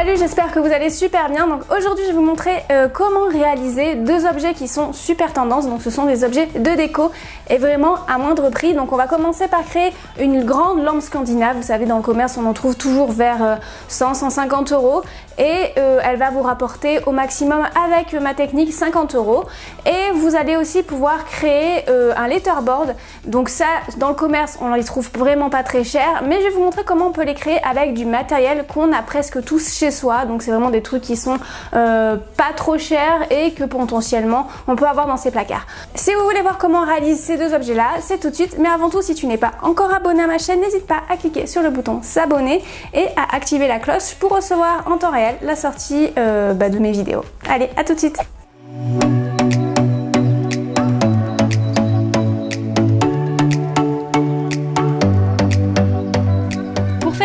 Salut, j'espère que vous allez super bien. Donc aujourd'hui je vais vous montrer comment réaliser deux objets qui sont super tendance. Donc ce sont des objets de déco et vraiment à moindre prix. Donc on va commencer par créer une grande lampe scandinave. Vous savez, dans le commerce on en trouve toujours vers 100-150 € et elle va vous rapporter au maximum avec ma technique 50 €. Et vous allez aussi pouvoir créer un letterboard. Donc ça, dans le commerce on les trouve vraiment pas très cher, mais je vais vous montrer comment on peut les créer avec du matériel qu'on a presque tous chez soi. Donc c'est vraiment des trucs qui sont pas trop chers et que potentiellement on peut avoir dans ses placards. Si vous voulez voir comment on réalise ces deux objets là, c'est tout de suite. Mais avant tout, si tu n'es pas encore abonné à ma chaîne, n'hésite pas à cliquer sur le bouton s'abonner et à activer la cloche pour recevoir en temps réel la sortie de mes vidéos. Allez, à tout de suite.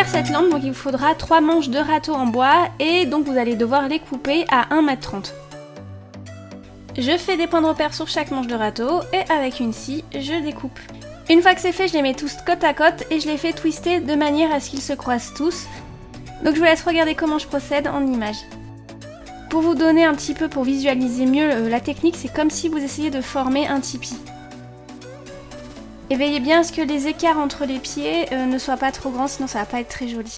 Cette lampe, donc il vous faudra 3 manches de râteau en bois et donc vous allez devoir les couper à 1,30 m. Je fais des points de repère sur chaque manche de râteau et avec une scie, je découpe. Une fois que c'est fait, je les mets tous côte à côte et je les fais twister de manière à ce qu'ils se croisent tous. Donc je vous laisse regarder comment je procède en image. Pour vous donner un petit peu, pour visualiser mieux la technique, c'est comme si vous essayez de former un tipi. Et veillez bien à ce que les écarts entre les pieds ne soient pas trop grands, sinon ça va pas être très joli.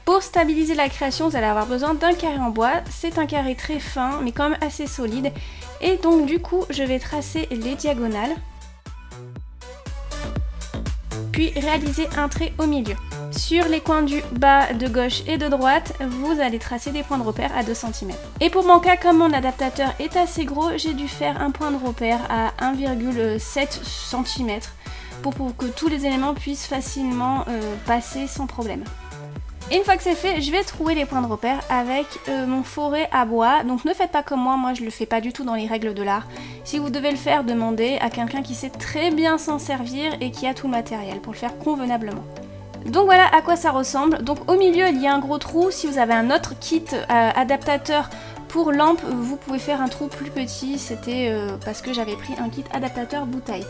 Pour stabiliser la création, vous allez avoir besoin d'un carré en bois. C'est un carré très fin, mais quand même assez solide. Et donc du coup, je vais tracer les diagonales. Puis réaliser un trait au milieu. Sur les coins du bas de gauche et de droite, vous allez tracer des points de repère à 2 cm. Et pour mon cas, comme mon adaptateur est assez gros, j'ai dû faire un point de repère à 1,7 cm pour que tous les éléments puissent facilement passer sans problème. Et une fois que c'est fait, je vais trouver les points de repère avec mon foret à bois. Donc ne faites pas comme moi je le fais pas du tout dans les règles de l'art. Si vous devez le faire, demandez à quelqu'un qui sait très bien s'en servir et qui a tout le matériel pour le faire convenablement. Donc voilà à quoi ça ressemble. Donc au milieu il y a un gros trou. Si vous avez un autre kit adaptateur pour lampe, vous pouvez faire un trou plus petit. C'était parce que j'avais pris un kit adaptateur bouteille.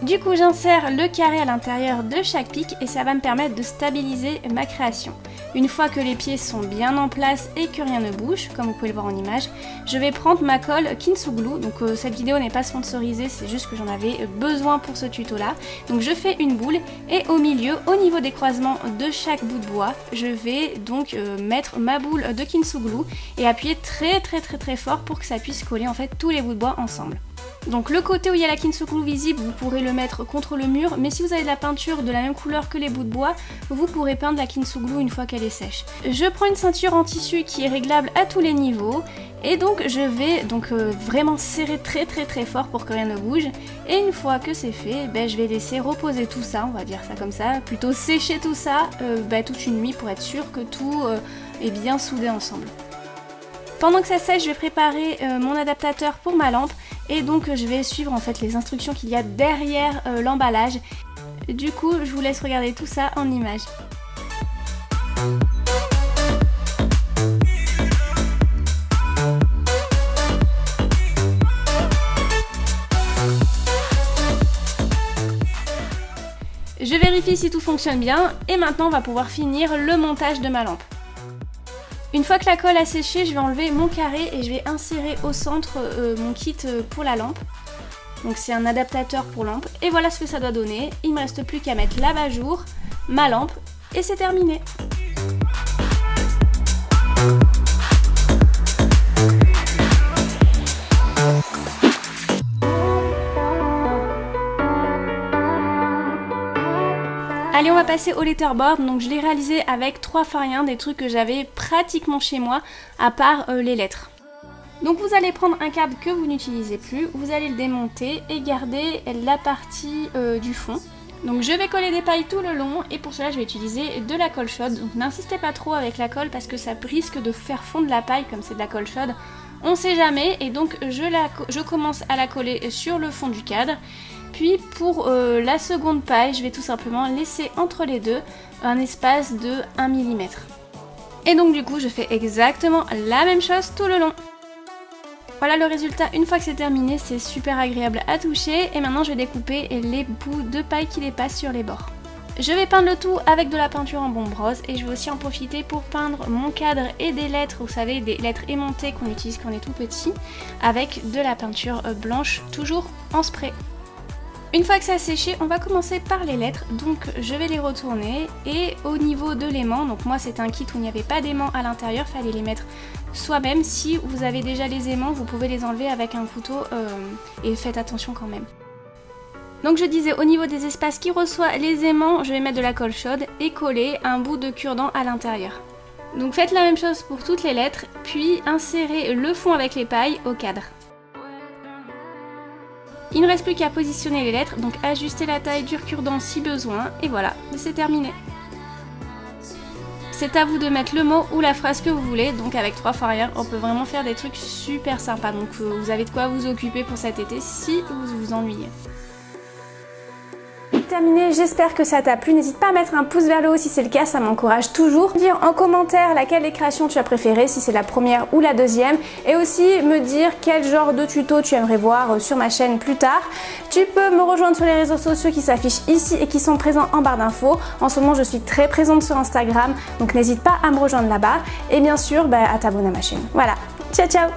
Du coup j'insère le carré à l'intérieur de chaque pic et ça va me permettre de stabiliser ma création. Une fois que les pieds sont bien en place et que rien ne bouge, comme vous pouvez le voir en image, je vais prendre ma colle Kintsuglou. Donc cette vidéo n'est pas sponsorisée, c'est juste que j'en avais besoin pour ce tuto là. Donc je fais une boule et au milieu, au niveau des croisements de chaque bout de bois, je vais donc mettre ma boule de Kintsuglou et appuyer très fort pour que ça puisse coller en fait tous les bouts de bois ensemble. Donc le côté où il y a la Kintsuglou visible, vous pourrez le mettre contre le mur, mais si vous avez de la peinture de la même couleur que les bouts de bois, vous pourrez peindre la Kintsuglou une fois qu'elle est sèche. Je prends une ceinture en tissu qui est réglable à tous les niveaux, et donc je vais vraiment serrer très fort pour que rien ne bouge. Et une fois que c'est fait, je vais laisser reposer tout ça, on va dire ça comme ça, plutôt sécher tout ça toute une nuit pour être sûr que tout est bien soudé ensemble. Pendant que ça sèche, je vais préparer mon adaptateur pour ma lampe et donc je vais suivre en fait les instructions qu'il y a derrière l'emballage. Du coup, je vous laisse regarder tout ça en images. Je vérifie si tout fonctionne bien et maintenant on va pouvoir finir le montage de ma lampe. Une fois que la colle a séché, je vais enlever mon carré et je vais insérer au centre mon kit pour la lampe. Donc c'est un adaptateur pour lampe. Et voilà ce que ça doit donner. Il ne me reste plus qu'à mettre l'abat-jour, ma lampe et c'est terminé. Allez, on va passer au letterboard. Donc je l'ai réalisé avec 3 fariens, des trucs que j'avais pratiquement chez moi, à part les lettres. Donc vous allez prendre un câble que vous n'utilisez plus, vous allez le démonter et garder la partie du fond. Donc je vais coller des pailles tout le long et pour cela je vais utiliser de la colle chaude. Donc n'insistez pas trop avec la colle parce que ça risque de faire fondre la paille comme c'est de la colle chaude. On sait jamais et donc je commence à la coller sur le fond du cadre. Puis pour la seconde paille, je vais tout simplement laisser entre les deux un espace de 1 mm. Et donc du coup, je fais exactement la même chose tout le long. Voilà le résultat une fois que c'est terminé, c'est super agréable à toucher. Et maintenant, je vais découper les bouts de paille qui dépassent sur les bords. Je vais peindre le tout avec de la peinture en bombe rose et je vais aussi en profiter pour peindre mon cadre et des lettres, vous savez, des lettres aimantées qu'on utilise quand on est tout petit, avec de la peinture blanche, toujours en spray. Une fois que ça a séché, on va commencer par les lettres, donc je vais les retourner et au niveau de l'aimant, donc moi c'est un kit où il n'y avait pas d'aimant à l'intérieur, fallait les mettre soi-même. Si vous avez déjà les aimants, vous pouvez les enlever avec un couteau et faites attention quand même. Donc je disais, au niveau des espaces qui reçoivent les aimants, je vais mettre de la colle chaude et coller un bout de cure-dent à l'intérieur. Donc faites la même chose pour toutes les lettres, puis insérez le fond avec les pailles au cadre. Il ne reste plus qu'à positionner les lettres, donc ajustez la taille du cure-dent si besoin, et voilà, c'est terminé. C'est à vous de mettre le mot ou la phrase que vous voulez, donc avec 3 fois rien, on peut vraiment faire des trucs super sympas, donc vous avez de quoi vous occuper pour cet été si vous vous ennuyez. Terminé, j'espère que ça t'a plu, n'hésite pas à mettre un pouce vers le haut si c'est le cas, ça m'encourage toujours. Dire en commentaire laquelle des créations tu as préférée, si c'est la première ou la deuxième, et aussi me dire quel genre de tuto tu aimerais voir sur ma chaîne plus tard. Tu peux me rejoindre sur les réseaux sociaux qui s'affichent ici et qui sont présents en barre d'infos. En ce moment je suis très présente sur Instagram, donc n'hésite pas à me rejoindre là-bas, et bien sûr à t'abonner à ma chaîne. Voilà, ciao ciao.